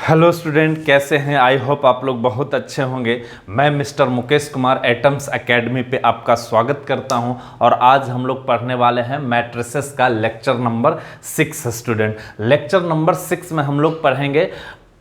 Hello student, कैसे हैं? I hope आप लोग बहुत अच्छे होंगे। मैं mister Mukesh Kumar atoms academy पे आपका स्वागत करता हूं और आज हम लोग पढ़ने वाले हैं मैट्रिसेस का lecture number 6। Student, lecture number 6 में हम लोग पढ़ेंगे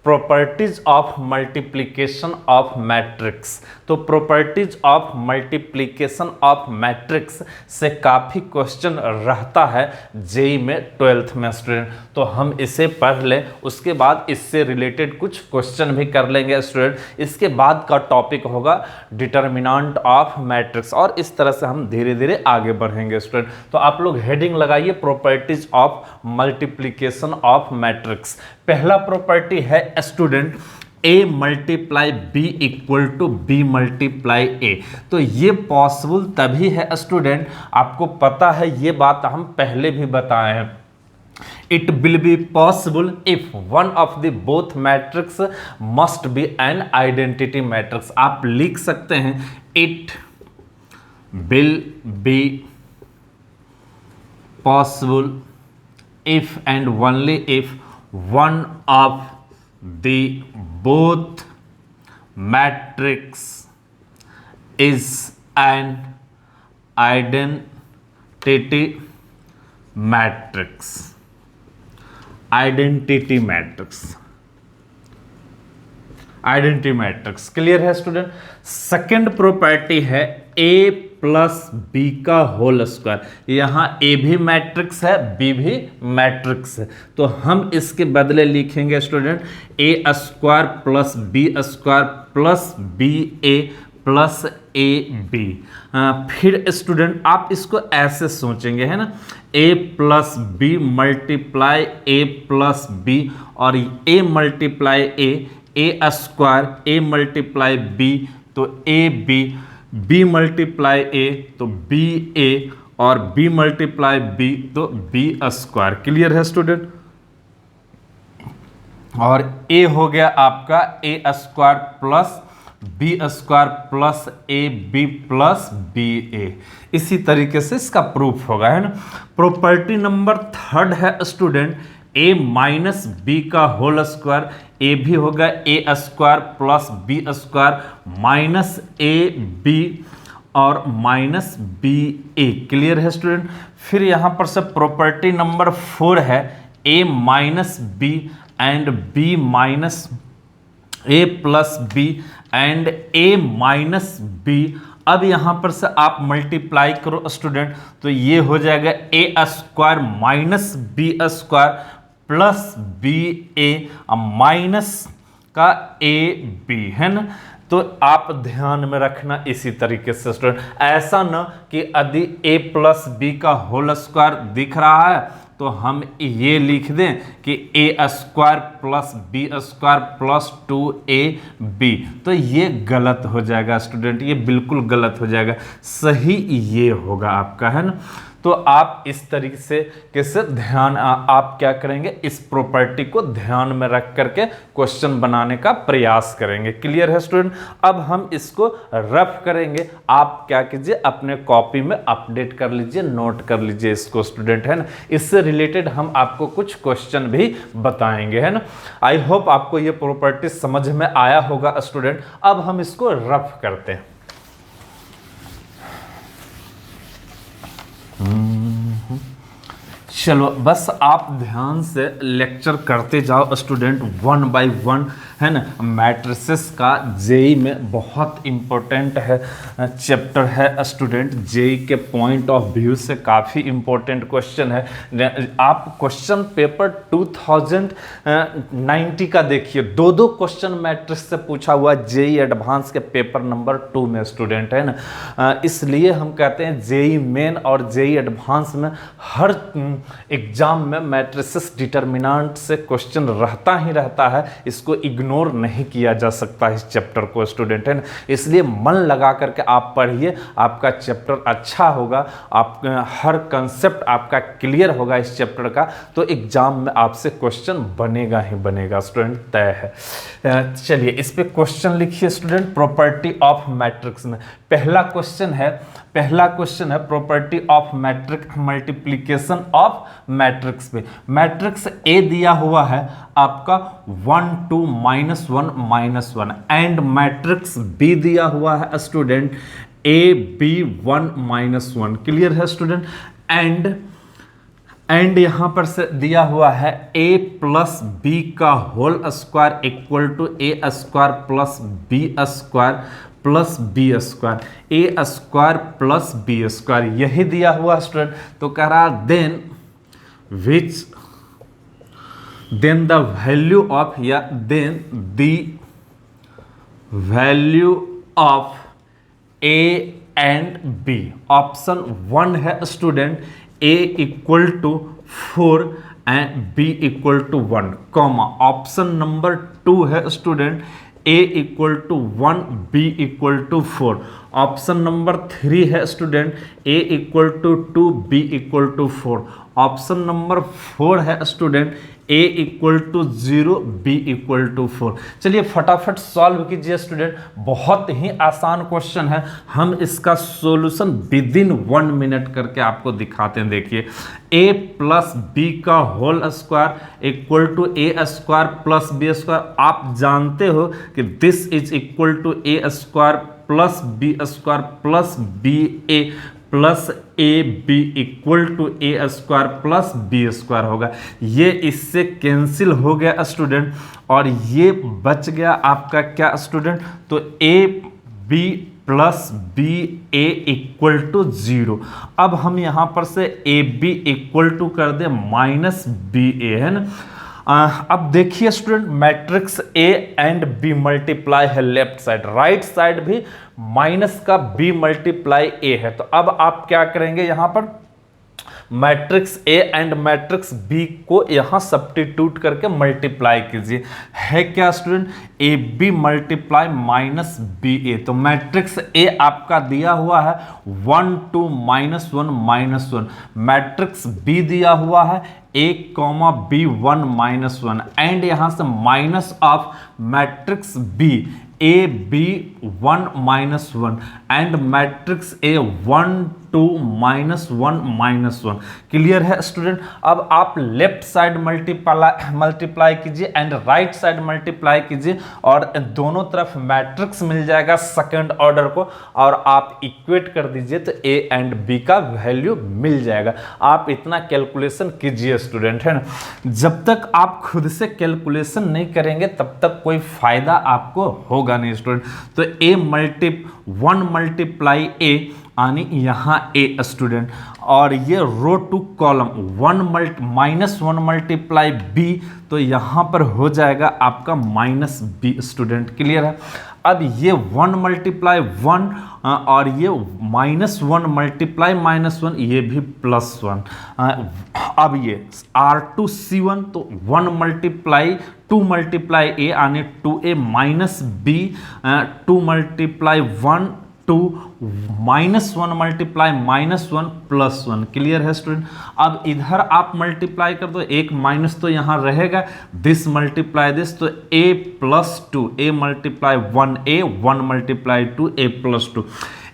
properties of multiplication of matrix. तो properties of multiplication of matrix से काफ़ी क्वेश्चन रहता है जेई में 12th में स्टूडेंट, तो हम इसे पढ़ लें, उसके बाद इससे रिलेटेड कुछ क्वेश्चन भी कर लेंगे स्टूडेंट। इसके बाद का टॉपिक होगा डिटर्मिनेंट ऑफ मैट्रिक्स और इस तरह से हम धीरे धीरे आगे बढ़ेंगे स्टूडेंट। तो आप लोग हेडिंग लगाइए properties of multiplication of matrix. पहला प्रॉपर्टी है student a multiply B equal to B multiply A. तो ये पॉसिबल तभी है स्टूडेंट, आपको पता है ये बात हम पहले भी बताए हैं। It will be possible if one of the both matrix must be an identity matrix। आप लिख सकते हैं it will be possible if and only if one of the both matrix is an identity matrix। Identity matrix clear है student. Second property है a plus b का whole square. यहां a भी matrix है, b भी matrix है, तो हम इसके बदले लिखेंगे student a square plus B square plus B a plus A b. फिर स्टूडेंट आप इसको ऐसे सोचेंगे, है ना, a plus b multiply a plus b और a multiply a square a multiply B तो a B, B multiply A तो बी ए और बी मल्टीप्लाई बी तो बी स्क्वायर। क्लियर है स्टूडेंट। और a हो गया आपका A square plus B square plus A B plus B A. इसी तरीके से इसका प्रूफ होगा, है ना। प्रॉपर्टी नंबर थर्ड है स्टूडेंट a माइनस बी का होल स्क्वायर। ए भी होगा A square plus B square minus A B और माइनस बी ए। क्लियर है स्टूडेंट। फिर यहां पर से प्रॉपर्टी नंबर 4 है a minus B and b minus a plus b and a minus b. अब यहां पर से आप मल्टीप्लाई करो स्टूडेंट, तो ये हो जाएगा A square minus B square plus B A minus का ए बी, है ना। तो आप ध्यान में रखना इसी तरीके से स्टूडेंट, ऐसा ना कि यदि a प्लस बी का होल स्क्वायर दिख रहा है तो हम ये लिख दें कि a square plus B square plus 2ab। तो ये गलत हो जाएगा स्टूडेंट, ये बिल्कुल गलत हो जाएगा। सही ये होगा आपका, है ना। तो आप इस तरीके से कैसे ध्यान आप क्या करेंगे, इस प्रॉपर्टी को ध्यान में रख करके क्वेश्चन बनाने का प्रयास करेंगे। क्लियर है स्टूडेंट। अब हम इसको रफ करेंगे, आप क्या कीजिए अपने कॉपी में अपडेट कर लीजिए, नोट कर लीजिए इसको स्टूडेंट, है ना। इससे रिलेटेड हम आपको कुछ क्वेश्चन भी बताएंगे, है ना। आई होप आपको ये प्रॉपर्टी समझ में आया होगा स्टूडेंट। अब हम इसको रफ करते हैं। चलो बस आप ध्यान से लेक्चर करते जाओ स्टूडेंट, वन बाय वन, है ना। मैट्रिसेस का जेई में बहुत इम्पोर्टेंट है चैप्टर है स्टूडेंट। जेई के पॉइंट ऑफ व्यू से काफ़ी इम्पोर्टेंट क्वेश्चन है। आप क्वेश्चन पेपर 2090 का देखिए, दो क्वेश्चन मैट्रिक्स से पूछा हुआ जेई एडवांस के पेपर नंबर 2 में स्टूडेंट, है ना। इसलिए हम कहते हैं जेई मेन और जेई एडवांस में हर एग्जाम में मैट्रिसेस डिटर्मिनेंट से क्वेश्चन रहता ही रहता है। इसको इग्नोर नहीं किया जा सकता इस चैप्टर को स्टूडेंट, है ना। इसलिए मन लगा करके आप पढ़िए, आपका चैप्टर अच्छा होगा, आप हर कंसेप्ट आपका क्लियर होगा इस चैप्टर का, तो एग्जाम में आपसे क्वेश्चन बनेगा ही बनेगा स्टूडेंट, तय है। चलिए इस पे क्वेश्चन लिखिए स्टूडेंट। प्रॉपर्टी ऑफ मैट्रिक्स में पहला क्वेश्चन है पहला क्वेश्चन है property of matrix multiplication of matrix पे। मैट्रिक्स ए दिया हुआ है आपका 1 2 -1 -1 एंड मैट्रिक्स बी दिया हुआ है स्टूडेंट ए बी 1 -1। क्लियर है स्टूडेंट। एंड यहां पर से दिया हुआ है a प्लस बी का whole square equal to a square plus B square plus B square, a square plus B square, यही दिया हुआ स्टूडेंट। तो कह रहा देन द वैल्यू ऑफ या then the value of a and b. Option 1 है student a equal to 4 and b equal to 1, comma option number 2 है student a equal to 1 b equal to 4। Option number 3 है student a equal to 2 b equal to 4। Option number 4 है student a equal to 0 b equal to 4। चलिए फटाफट solve कीजिए student, बहुत ही आसान question है। हम इसका सॉल्यूशन विदिन 1 मिनट करके आपको दिखाते हैं। देखिए a प्लस बी का whole square equal to a square plus B square. आप जानते हो कि this is equal to a square plus B square plus B a plus A b equal to a square plus B square होगा। ये इससे cancel हो गया student और ये बच गया आपका क्या स्टूडेंट, तो a B plus B a equal to 0। अब हम यहां पर से ए बी इक्वल टू कर दे माइनस बी ए, है ना। अब देखिए student matrix A and B multiply है लेफ्ट साइड, राइट साइड भी माइनस का बी मल्टीप्लाई ए है। तो अब आप क्या करेंगे, यहां पर matrix A and matrix B को यहां सब्स्टिट्यूट करके मल्टीप्लाई कीजिए। है क्या student, A B multiply minus B A. तो मैट्रिक्स ए आपका दिया हुआ है 1 2 -1 -1। मैट्रिक्स बी दिया हुआ है a, b 1 -1 एंड यहां से minus of matrix b a b 1 -1 and matrix a 1 2 -1 -1। Clear है स्टूडेंट। अब आप लेफ्ट साइड मल्टीप्लाई कीजिए एंड राइट साइड मल्टीप्लाई कीजिए और दोनों तरफ मैट्रिक्स मिल जाएगा सेकंड ऑर्डर को और आप इक्वेट कर दीजिए तो a एंड b का वैल्यू मिल जाएगा। आप इतना कैलकुलेशन कीजिए स्टूडेंट, है ना। जब तक आप खुद से कैलकुलेशन नहीं करेंगे तब तक कोई फायदा आपको होगा नहीं स्टूडेंट। तो a 1 मल्टीप्लाई a यानी यहाँ a स्टूडेंट और ये रो टू कॉलम 1 मल्टीप्लाई b, तो यहाँ पर हो जाएगा आपका माइनस b स्टूडेंट। क्लियर है। अब ये 1 मल्टीप्लाई 1 और ये -1 मल्टीप्लाई -1 ये भी +1। अब ये R2C1 तो 1 मल्टीप्लाई 2 मल्टीप्लाई a यानी 2a minus b 2 multiply 1 2 -1 multiply -1 +1। Clear है स्टूडेंट। अब इधर आप मल्टीप्लाई कर दो, एक माइनस तो यहाँ रहेगा, दिस मल्टीप्लाई दिस, तो a +2 a multiply 1a 1 multiply 2 a +2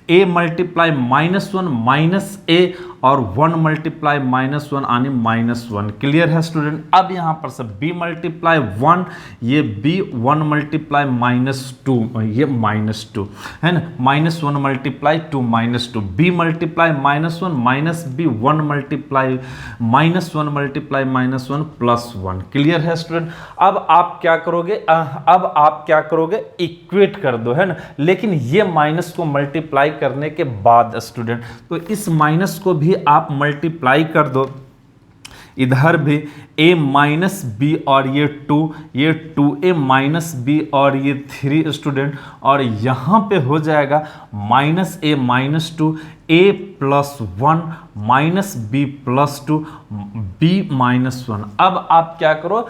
a multiply -1 minus a और 1 मल्टीप्लाई -1 यानी -1। क्लियर है स्टूडेंट। अब यहाँ पर से b मल्टीप्लाई 1 ये b 1 मल्टीप्लाई -2 ये -2 है ना, -1 multiply 2 -2 b multiply -1 minus b 1 multiply -1 multiply -1 +1। Clear है स्टूडेंट। अब आप क्या करोगे, इक्वेट कर दो, है ना। लेकिन ये माइनस को मल्टीप्लाई करने के बाद स्टूडेंट, तो इस माइनस को भी आप मल्टीप्लाई कर दो, इधर भी a माइनस बी और ये 2a माइनस बी और ये 3 स्टूडेंट, और यहाँ पे हो जाएगा -a -2 a +1 minus b +2 b -1। अब आप क्या करो,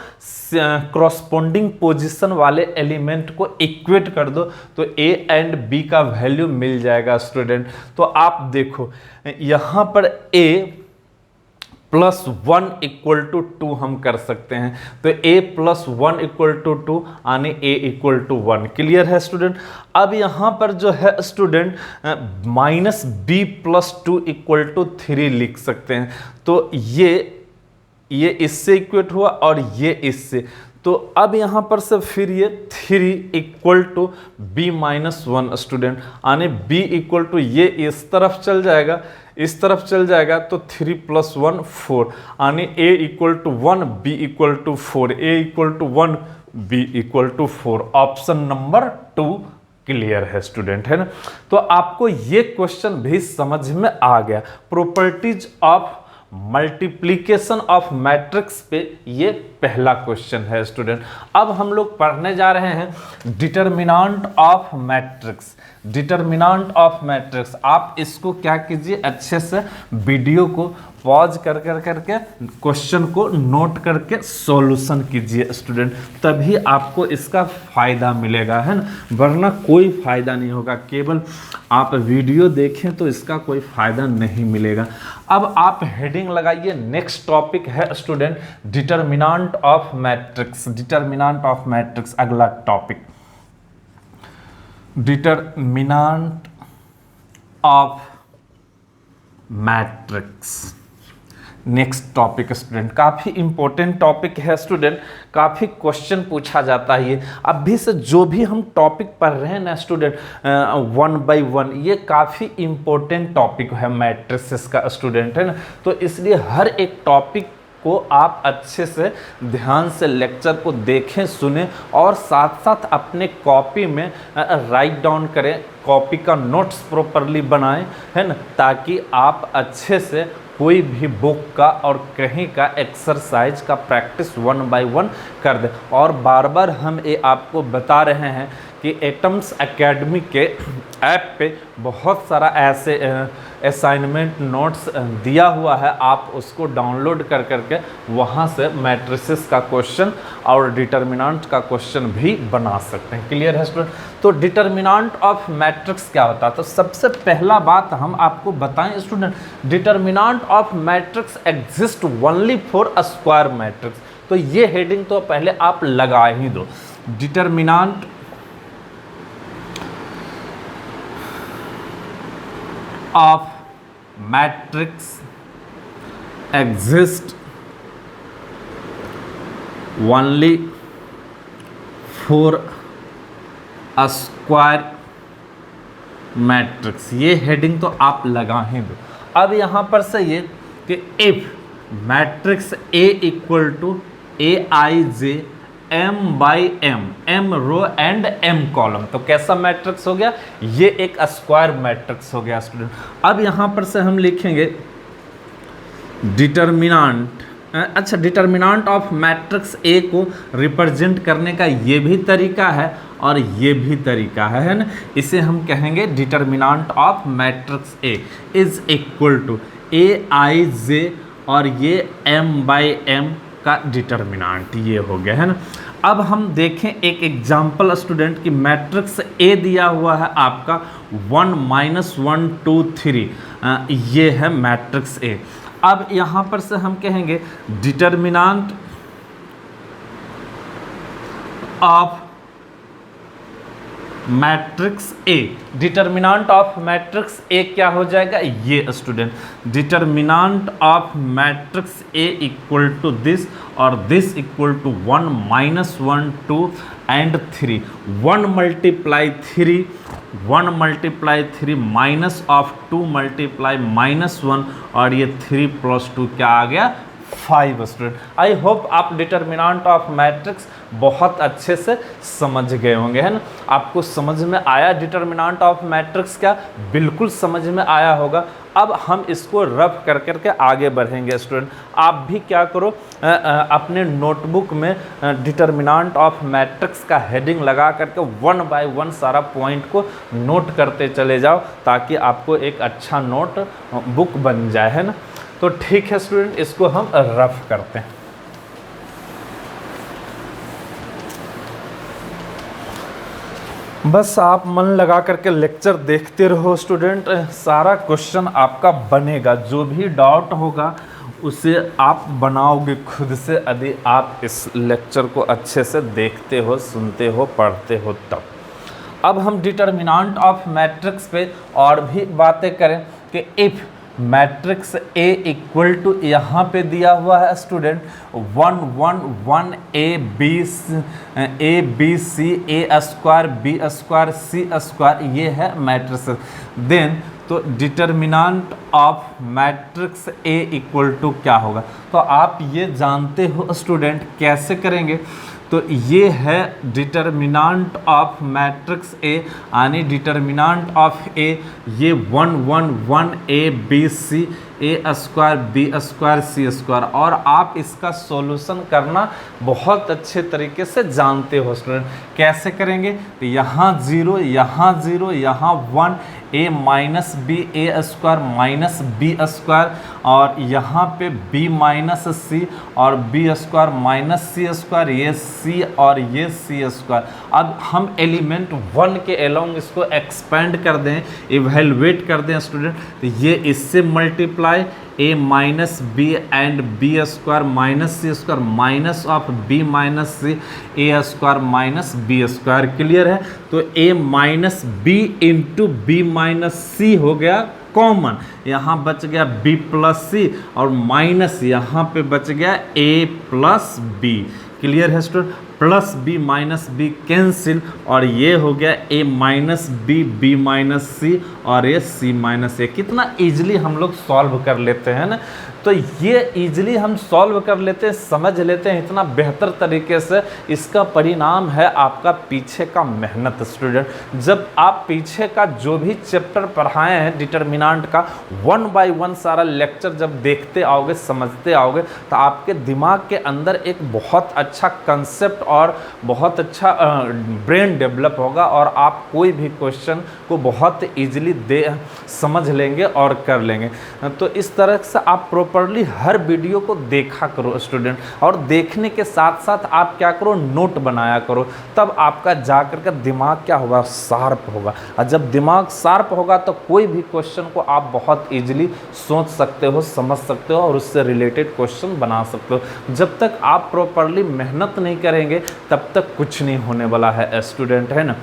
क्रॉसपोंडिंग पोजीशन वाले एलिमेंट को इक्वेट कर दो तो a एंड b का वैल्यू मिल जाएगा स्टूडेंट। तो आप देखो यहाँ पर a प्लस 1 इक्वल टू 2 हम कर सकते हैं। तो a प्लस 1 इक्वल टू 2 यानी a इक्वल टू 1। क्लियर है स्टूडेंट। अब यहाँ पर जो है student minus b plus 2 equal to 3 लिख सकते हैं। तो ये इससे इक्वेट हुआ और ये इससे, तो अब यहाँ पर से फिर ये 3 equal to b minus 1 student, यानी b इक्वल टू ये इस तरफ चल जाएगा, इस तरफ चल जाएगा, तो 3 प्लस 1 4, यानी a equal to 1 b equal to 4, a equal to 1 b equal to 4। Option number 2 clear है स्टूडेंट, है ना। तो आपको ये क्वेश्चन भी समझ में आ गया। Properties of multiplication of matrix पे ये पहला क्वेश्चन है स्टूडेंट। अब हम लोग पढ़ने जा रहे हैं determinant of matrix. Determinant of matrix, आप इसको क्या कीजिए, अच्छे से वीडियो को पॉज कर करके क्वेश्चन को नोट करके सॉल्यूशन कीजिए स्टूडेंट, तभी आपको इसका फायदा मिलेगा, है ना, वरना कोई फायदा नहीं होगा। केवल आप वीडियो देखें तो इसका कोई फायदा नहीं मिलेगा। अब आप हेडिंग लगाइए, नेक्स्ट टॉपिक है student determinant of matrix. Determinant of matrix अगला topic, determinant of matrix next topic student. काफ़ी इंपॉर्टेंट टॉपिक है स्टूडेंट, काफ़ी क्वेश्चन पूछा जाता है ये। अभी से जो भी हम टॉपिक पढ़ रहे हैं ना स्टूडेंट 1 बाय 1, ये काफ़ी इंपॉर्टेंट टॉपिक है मैट्रिसेस का स्टूडेंट, है ना। तो इसलिए हर एक टॉपिक को आप अच्छे से ध्यान से लेक्चर को देखें, सुने और साथ साथ अपने कॉपी में राइट डाउन करें, कॉपी का नोट्स प्रॉपरली बनाएं, है ना, ताकि आप अच्छे से कोई भी बुक का और कहीं का एक्सरसाइज का प्रैक्टिस 1 बाय 1 कर दें। और बार बार हम ये आपको बता रहे हैं कि एटम्स एकेडमी के ऐप पे बहुत सारा ऐसे असाइनमेंट नोट्स दिया हुआ है, आप उसको डाउनलोड कर करके वहाँ से मैट्रिसेस का क्वेश्चन और डिटरमिनेंट का क्वेश्चन भी बना सकते हैं। क्लियर है स्टूडेंट। तो डिटरमिनेंट ऑफ मैट्रिक्स क्या होता है, तो सबसे पहला बात हम आपको बताएं student, determinant of matrix exist only for a square matrix. तो ये हेडिंग तो पहले आप लगा ही दो, determinant of matrix exist only for a square matrix। ये हेडिंग तो आप लगा ही दो। अब यहाँ पर से ये कि if matrix A equal to Aij m by m row and m column, तो कैसा मैट्रिक्स हो गया, ये एक स्क्वायर मैट्रिक्स हो गया स्टूडेंट। अब यहाँ पर से हम लिखेंगे डिटरमिनेंट, अच्छा डिटरमिनेंट ऑफ मैट्रिक्स A को रिप्रेजेंट करने का ये भी तरीका है और ये भी तरीका है ना। इसे हम कहेंगे determinant of matrix A is equal to Aij और ये m बाई m का डिटरमिनेंट, ये हो गया, है ना। अब हम देखें एक एग्जाम्पल स्टूडेंट की मैट्रिक्स A दिया हुआ है आपका 1 -1 2 3, ये है मैट्रिक्स A। अब यहाँ पर से हम कहेंगे determinant of matrix A, determinant of matrix A क्या हो जाएगा, ये student determinant of matrix A equal to this और दिस equal to 1 -1 2 and 3, 1 multiply 3 1 multiply 3 minus of 2 multiply -1 और ये 3 प्लस 2 क्या आ गया 5 स्टूडेंट। आई होप आप डिटरमिनेंट ऑफ मैट्रिक्स बहुत अच्छे से समझ गए होंगे, है ना। आपको समझ में आया डिटरमिनेंट ऑफ मैट्रिक्स क्या, बिल्कुल समझ में आया होगा। अब हम इसको रफ कर करके आगे बढ़ेंगे स्टूडेंट। आप भी क्या करो, अपने नोटबुक में डिटरमिनेंट ऑफ मैट्रिक्स का हेडिंग लगा करके 1 बाय 1 सारा पॉइंट को नोट करते चले जाओ, ताकि आपको एक अच्छा नोट बुक बन जाए, है ना। तो ठीक है स्टूडेंट, इसको हम रफ करते हैं। बस आप मन लगा करके लेक्चर देखते रहो स्टूडेंट, सारा क्वेश्चन आपका बनेगा। जो भी डाउट होगा उसे आप बनाओगे खुद से, यदि आप इस लेक्चर को अच्छे से देखते हो, सुनते हो, पढ़ते हो तब। अब हम डिटर्मिनेंट ऑफ मैट्रिक्स पे और भी बातें करें कि if matrix a equal to, यहाँ पे दिया हुआ है student 1 1 1 a b c A square b square c square, ये है मैट्रिक्स। देन तो determinant of matrix a equal to क्या होगा, तो आप ये जानते हो स्टूडेंट, कैसे करेंगे, तो ये है डिटर्मिनेंट ऑफ मैट्रिक्स ए, यानी डिटर्मिनेंट ऑफ ए ये 1 1 1 a b c A square b square c square, और आप इसका सॉल्यूशन करना बहुत अच्छे तरीके से जानते हो स्टूडेंट। कैसे करेंगे, तो यहाँ 0 यहाँ 0 यहाँ 1 ए माइनस बी ए स्क्वायर माइनस बी स्क्वायर, और यहाँ पे बी माइनस सी और B square minus C square, ये सी और ये सी स्क्वायर। अब हम एलिमेंट 1 के अलोंग इसको एक्सपेंड कर दें, इवेलुएट कर दें स्टूडेंट, तो ये इससे multiply A minus B and B square minus C square minus of B minus C A square minus B square. Clear है, तो A minus B into B minus C हो गया कॉमन, यहाँ बच गया b प्लस सी, और minus यहाँ पे बच गया a प्लस बी। क्लियर है student, plus B minus B cancel, और ये हो गया a minus B B minus C और ये c माइनस ए। कितना इजीली हम लोग सॉल्व कर लेते हैं ना, तो ये इजीली हम सॉल्व कर लेते हैं, समझ लेते हैं इतना बेहतर तरीके से। इसका परिणाम है आपका पीछे का मेहनत स्टूडेंट। जब आप पीछे का जो भी चैप्टर पढ़ाए हैं डिटर्मिनेंट का 1 बाय 1 सारा लेक्चर जब देखते आओगे, समझते आओगे, तो आपके दिमाग के अंदर एक बहुत अच्छा कंसेप्ट और बहुत अच्छा ब्रेन डेवलप होगा, और आप कोई भी क्वेश्चन को बहुत ईजिली समझ लेंगे और कर लेंगे। तो इस तरह से आप प्रॉपर्ली हर वीडियो को देखा करो स्टूडेंट, और देखने के साथ साथ आप क्या करो, नोट बनाया करो, तब आपका जाकर के दिमाग क्या होगा, शार्प होगा। और जब दिमाग शार्प होगा तो कोई भी क्वेश्चन को आप बहुत ईजिली सोच सकते हो, समझ सकते हो, और उससे रिलेटेड क्वेश्चन बना सकते हो। जब तक आप प्रॉपर्ली मेहनत नहीं करेंगे तब तक कुछ नहीं होने वाला है स्टूडेंट, है ना।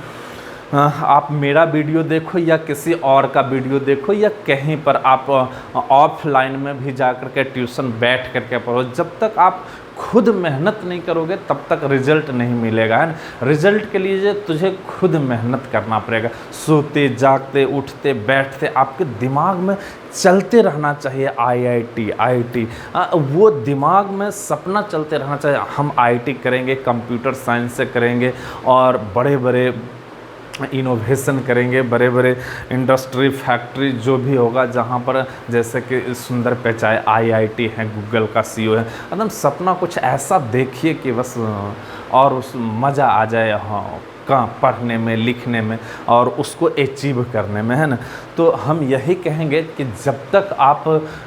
आप मेरा वीडियो देखो या किसी और का वीडियो देखो, या कहीं पर आप ऑफलाइन में भी जाकर के ट्यूशन बैठ करके पढ़ो, जब तक आप खुद मेहनत नहीं करोगे तब तक रिजल्ट नहीं मिलेगा, है ना। रिजल्ट के लिए तुझे खुद मेहनत करना पड़ेगा। सोते जागते उठते बैठते आपके दिमाग में चलते रहना चाहिए IIT, वो दिमाग में सपना चलते रहना चाहिए, हम IIT करेंगे, कंप्यूटर साइंस से करेंगे, और बड़े बड़े इनोवेशन करेंगे, बड़े बड़े इंडस्ट्री फैक्ट्री जो भी होगा, जहाँ पर जैसे कि सुंदर पिचाई IIT है, गूगल का CEO है, एकदम सपना कुछ ऐसा देखिए कि बस और उस मज़ा आ जाए, हाँ, कहाँ पढ़ने में, लिखने में, और उसको अचीव करने में, है ना। तो हम यही कहेंगे कि जब तक आप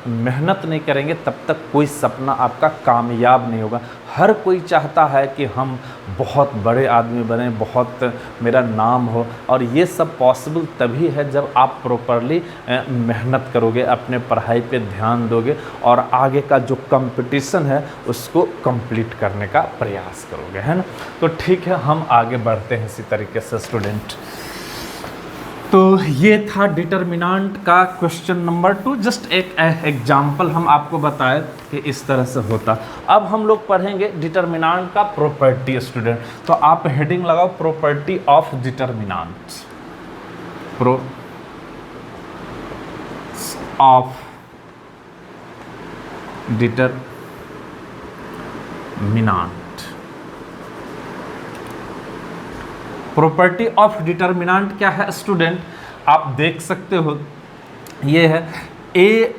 मेहनत नहीं करेंगे तब तक कोई सपना आपका कामयाब नहीं होगा। हर कोई चाहता है कि हम बहुत बड़े आदमी बने, बहुत मेरा नाम हो, और ये सब पॉसिबल तभी है जब आप प्रॉपरली मेहनत करोगे, अपने पढ़ाई पे ध्यान दोगे, और आगे का जो कंपटीशन है उसको कंप्लीट करने का प्रयास करोगे, है ना। तो ठीक है, हम आगे बढ़ते हैं इसी तरीके से स्टूडेंट। तो ये था डिटर्मिनेंट का क्वेश्चन नंबर 2। जस्ट एक एग्जाम्पल हम आपको बताएं कि इस तरह से होता। अब हम लोग पढ़ेंगे डिटर्मिनेंट का प्रॉपर्टी स्टूडेंट। तो आप हेडिंग लगाओ, property of determinant, of determinant. Property of determinant क्या है स्टूडेंट, आप देख सकते हो, ये है a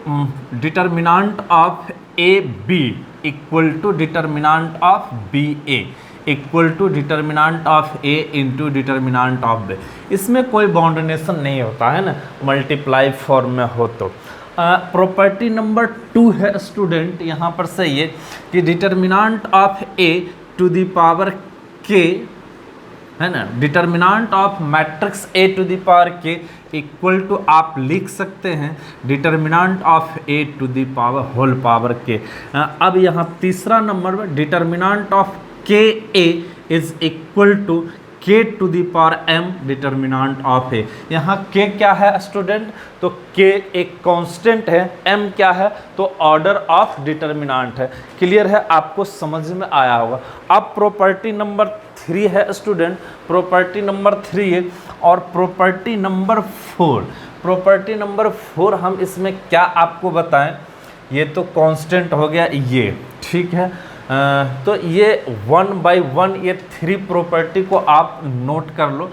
determinant of a b equal to determinant of b a equal to determinant of a into determinant of b. इसमें कोई बाउंडेशन नहीं होता है ना, मल्टीप्लाई फॉर्म में हो तो। प्रॉपर्टी नंबर 2 है स्टूडेंट, यहाँ पर से ये कि determinant of a to the power k, है ना, determinant of matrix a to the power k equal to आप लिख सकते हैं determinant of a to the power whole power k। अब यहाँ तीसरा नंबर में determinant of k a is equal to k to the power m determinant of a। यहाँ k क्या है स्टूडेंट, तो k एक कांस्टेंट है, m क्या है तो ऑर्डर ऑफ डिटर्मिनेंट है। क्लियर है, आपको समझ में आया होगा। अब प्रॉपर्टी नंबर 3 है स्टूडेंट, प्रॉपर्टी नंबर 3 है और प्रॉपर्टी नंबर 4। प्रॉपर्टी नंबर 4 हम इसमें क्या आपको बताएं, ये तो कांस्टेंट हो गया ये, ठीक है। तो ये 1 बाई 1 ये 3 प्रॉपर्टी को आप नोट कर लो,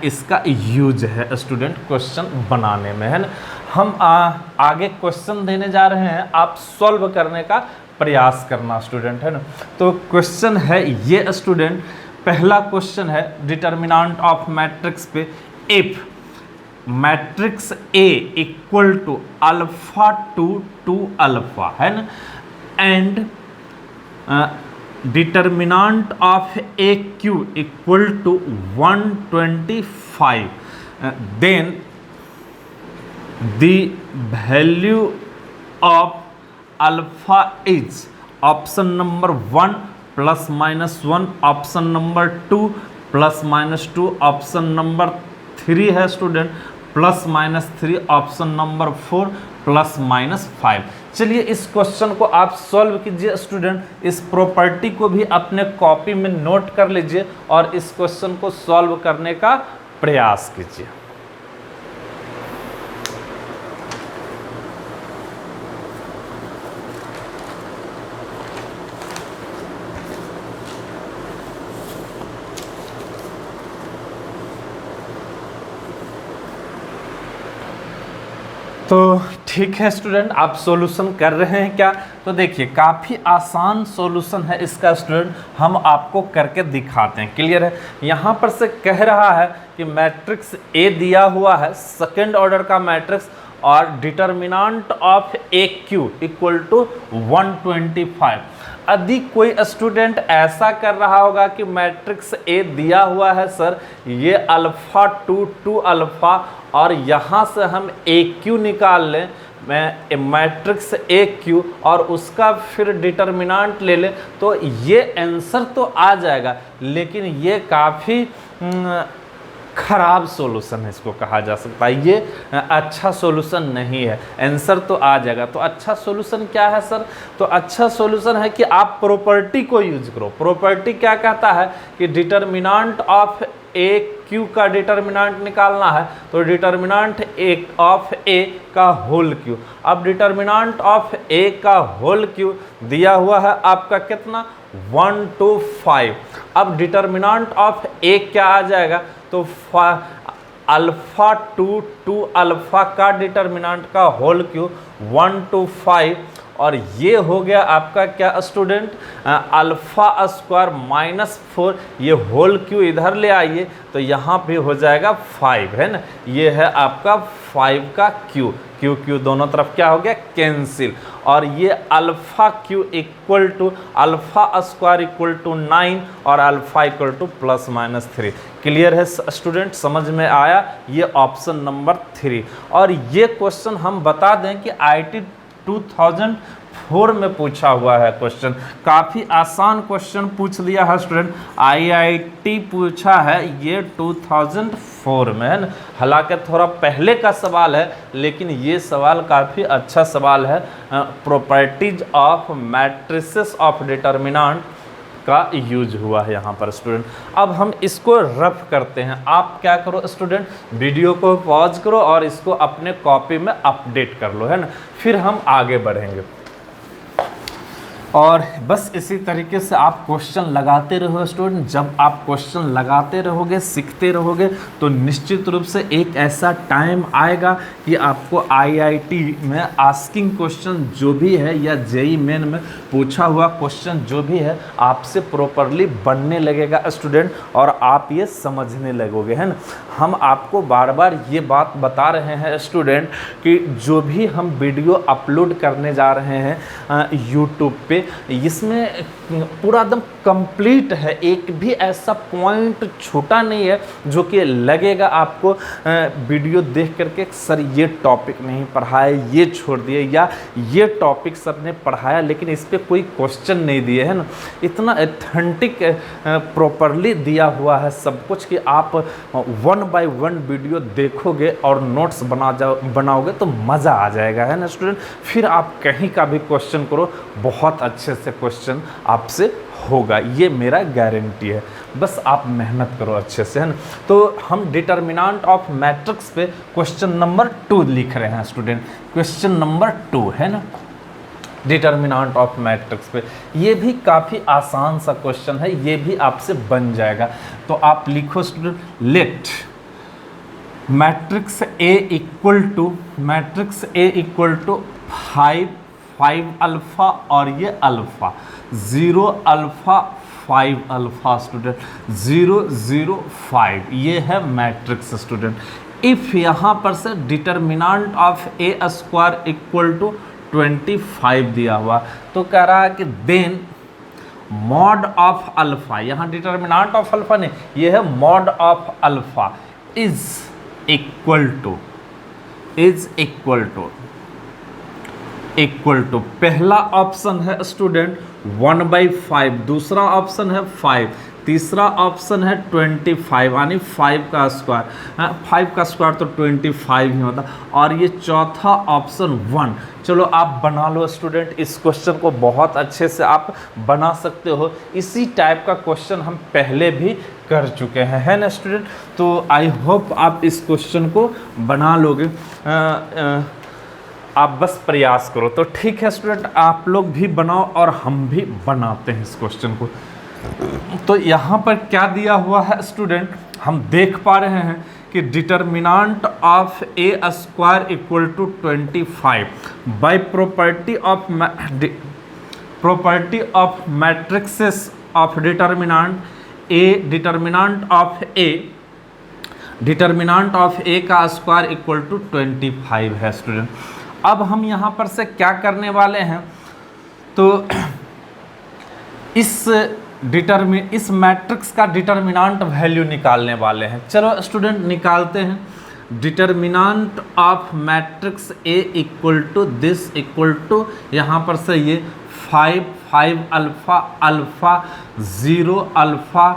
इसका यूज है स्टूडेंट क्वेश्चन बनाने में, है ना। हम आगे क्वेश्चन देने जा रहे हैं, आप सॉल्व करने का प्रयास करना स्टूडेंट, है ना। तो क्वेश्चन है ये स्टूडेंट, पहला क्वेश्चन है डिटर्मिनेंट ऑफ मैट्रिक्स पे, if matrix a equal to alpha to alpha, है ना, and determinant of a cube equal to 125, then the value of alpha is option number 1 plus minus 1, option number 2 plus minus 2, option number 3 है student plus minus 3, option number 4 plus minus 5। चलिए इस question को आप solve कीजिए student, इस property को भी अपने कॉपी में नोट कर लीजिए और इस क्वेश्चन को सॉल्व करने का प्रयास कीजिए। तो ठीक है स्टूडेंट, आप सॉल्यूशन कर रहे हैं क्या, तो देखिए काफ़ी आसान सॉल्यूशन है इसका स्टूडेंट, हम आपको करके दिखाते हैं। क्लियर है, यहाँ पर से कह रहा है कि मैट्रिक्स ए दिया हुआ है, सेकेंड ऑर्डर का मैट्रिक्स, और determinant of a cube equal to 125। यदि कोई स्टूडेंट ऐसा कर रहा होगा कि मैट्रिक्स ए दिया हुआ है सर, ये अल्फा टू अल्फा, और यहाँ से हम ए क्यू निकाल लें, मैं मैट्रिक्स ए क्यू और उसका फिर डिटर्मिनेंट ले लें, तो ये आंसर तो आ जाएगा, लेकिन ये काफ़ी खराब सॉल्यूशन है, इसको कहा जा सकता है। ये अच्छा सॉल्यूशन नहीं है, आंसर तो आ जाएगा। तो अच्छा सॉल्यूशन क्या है सर, तो अच्छा सॉल्यूशन है कि आप प्रॉपर्टी को यूज करो। प्रॉपर्टी क्या कहता है कि डिटर्मिनेंट ऑफ ए क्यू का डिटर्मिनेंट निकालना है, तो डिटर्मिनेंट ऑफ ए का होल क्यू। अब डिटर्मिनेंट ऑफ ए का होल क्यू दिया हुआ है आपका कितना 125। अब डिटर्मिनेंट ऑफ ए क्या आ जाएगा, तो अल्फा टू अल्फा का डिटर्मिनेंट का होल क्यू 125, और ये हो गया आपका क्या स्टूडेंट, अल्फा स्क्वायर माइनस 4, ये होल क्यू इधर ले आइए तो यहाँ पे हो जाएगा 5, है ना। ये है आपका 5 का क्यू, क्यू दोनों तरफ क्या हो गया कैंसिल, और ये alpha cube equal to alpha square equal to 9 और alpha equal to plus minus 3। Clear है स्टूडेंट, समझ में आया, ये ऑप्शन नंबर 3। और ये क्वेश्चन हम बता दें कि IIT 2004 में पूछा हुआ है क्वेश्चन, काफ़ी आसान क्वेश्चन पूछ लिया है स्टूडेंट, IIT पूछा है ये 2004 में, है ना। हालांकि थोड़ा पहले का सवाल है, लेकिन ये सवाल काफ़ी अच्छा सवाल है। Properties of matrices of determinant का यूज हुआ है यहाँ पर स्टूडेंट। अब हम इसको रफ करते हैं। आप क्या करो स्टूडेंट, वीडियो को पॉज करो और इसको अपने कॉपी में अपडेट कर लो, है ना, फिर हम आगे बढ़ेंगे। और बस इसी तरीके से आप क्वेश्चन लगाते रहो स्टूडेंट। जब आप क्वेश्चन लगाते रहोगे, सीखते रहोगे, तो निश्चित रूप से एक ऐसा टाइम आएगा कि आपको IIT में आस्किंग क्वेश्चन जो भी है या JEE मेन में पूछा हुआ क्वेश्चन जो भी है आपसे प्रॉपरली बनने लगेगा स्टूडेंट, और आप ये समझने लगोगे, है ना। हम आपको बार बार ये बात बता रहे हैं स्टूडेंट कि जो भी हम वीडियो अपलोड करने जा रहे हैं YouTube पे, इसमें पूरा एकदम कंप्लीट है, एक भी ऐसा पॉइंट छूटा नहीं है जो कि लगेगा आपको वीडियो देख करके सर ये टॉपिक नहीं पढ़ाया, ये छोड़ दिए, या ये टॉपिक सर ने पढ़ाया लेकिन इस पर कोई क्वेश्चन नहीं दिए, है ना। इतना ऑथेंटिक प्रॉपरली दिया हुआ है सब कुछ कि आप 1 बाय 1 वीडियो देखोगे और नोट्स बनाओगे तो मज़ा आ जाएगा, है ना स्टूडेंट। फिर आप कहीं का भी क्वेश्चन करो, बहुत अच्छे से क्वेश्चन आपसे होगा, ये मेरा गारंटी है। बस आप मेहनत करो अच्छे से, है ना। तो हम डिटर्मिनेंट ऑफ मैट्रिक्स पे क्वेश्चन नंबर 2 लिख रहे हैं स्टूडेंट, क्वेश्चन नंबर 2, है ना, डिटर्मिनेंट ऑफ मैट्रिक्स पे। ये भी काफ़ी आसान सा क्वेश्चन है, ये भी आपसे बन जाएगा। तो आप लिखो student, let matrix a equal to 5 alpha और ये अल्फ़ा 0 अल्फ़ा 5 अल्फ़ा स्टूडेंट 0 0 5, ये है मैट्रिक्स स्टूडेंट। इफ़ यहाँ पर से determinant of A square equal to 25 दिया हुआ, तो कह रहा है कि देन मॉड ऑफ अल्फ़ा, यहाँ डिटर्मिनेंट ऑफ अल्फ़ा नहीं, ये है mod of alpha is equal to पहला ऑप्शन है स्टूडेंट 1/5, दूसरा ऑप्शन है 5, तीसरा ऑप्शन है 25 यानी 5 का स्क्वायर, 5 का स्क्वायर तो 25 ही होता, और ये चौथा ऑप्शन 1। चलो आप बना लो स्टूडेंट, इस क्वेश्चन को बहुत अच्छे से आप बना सकते हो। इसी टाइप का क्वेश्चन हम पहले भी कर चुके हैं, है ना स्टूडेंट। तो आई होप आप इस क्वेश्चन को बना लोगे, आप बस प्रयास करो। तो ठीक है स्टूडेंट, आप लोग भी बनाओ और हम भी बनाते हैं इस क्वेश्चन को। तो यहाँ पर क्या दिया हुआ है स्टूडेंट, हम देख पा रहे हैं कि determinant of A square equal to 25 by property of matrices of determinant of A का स्क्वायर इक्वल टू 25 है स्टूडेंट। अब हम यहाँ पर से क्या करने वाले हैं, तो इस मैट्रिक्स का डिटर्मिनेंट वैल्यू निकालने वाले हैं। चलो स्टूडेंट निकालते हैं। Determinant of matrix a equal to this equal to यहाँ पर से ये 5 अल्फ़ा अल्फ़ा 0 अल्फ़ा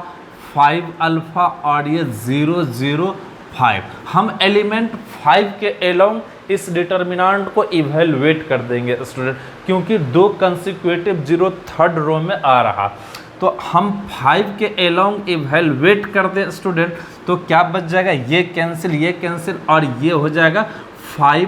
5 अल्फ़ा और ये 0 0 5। हम एलिमेंट 5 के एलोंग इस डिटर्मिनेंट को इवेलुएट कर देंगे स्टूडेंट, क्योंकि 2 कंसेक्यूटिव 0 थर्ड रो में आ रहा, तो हम 5 के एलोंग इवेलुएट कर दें स्टूडेंट, तो क्या बच जाएगा, ये कैंसिल और ये हो जाएगा 5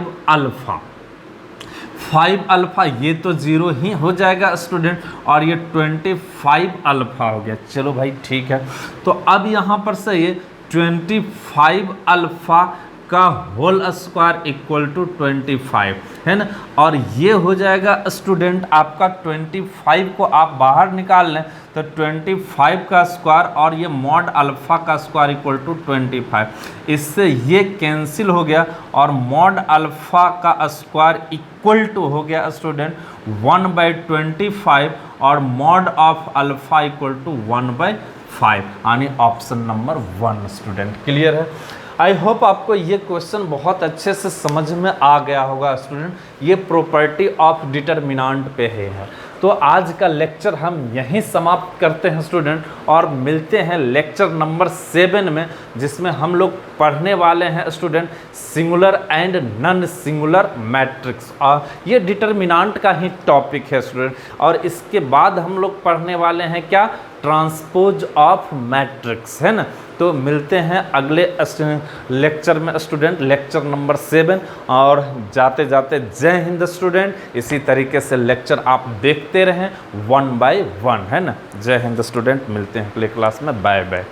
अल्फ़ा, ये तो 0 ही हो जाएगा स्टूडेंट, और ये 25 अल्फ़ा हो गया। चलो भाई ठीक है, तो अब यहाँ पर से ये 25 अल्फ़ा का होल स्क्वायर इक्वल टू 25, है ना, और ये हो जाएगा स्टूडेंट आपका 25 को आप बाहर निकाल लें तो 25 का स्क्वायर और ये मॉड अल्फ़ा का स्क्वायर इक्वल टू 25, इससे ये कैंसिल हो गया और मॉड अल्फ़ा का स्क्वायर इक्वल टू हो गया स्टूडेंट 1/25 और mod of alpha equal to 1/5, यानी ऑप्शन नंबर 1 स्टूडेंट। क्लियर है। आई होप आपको ये क्वेश्चन बहुत अच्छे से समझ में आ गया होगा स्टूडेंट। ये प्रॉपर्टी ऑफ डिटर्मिनेंट पे है। तो आज का लेक्चर हम यहीं समाप्त करते हैं स्टूडेंट, और मिलते हैं लेक्चर नंबर 7 में, जिसमें हम लोग पढ़ने वाले हैं student singular and non singular matrix. और ये डिटर्मिनेंट का ही टॉपिक है स्टूडेंट, और इसके बाद हम लोग पढ़ने वाले हैं क्या, ट्रांसपोज ऑफ मैट्रिक्स, है ना। तो मिलते हैं अगले लेक्चर में स्टूडेंट, लेक्चर नंबर 7। और जाते जाते जय हिंद स्टूडेंट। इसी तरीके से लेक्चर आप देखते रहें 1 by 1, है ना। जय हिंद स्टूडेंट, मिलते हैं अगले क्लास में, बाय बाय।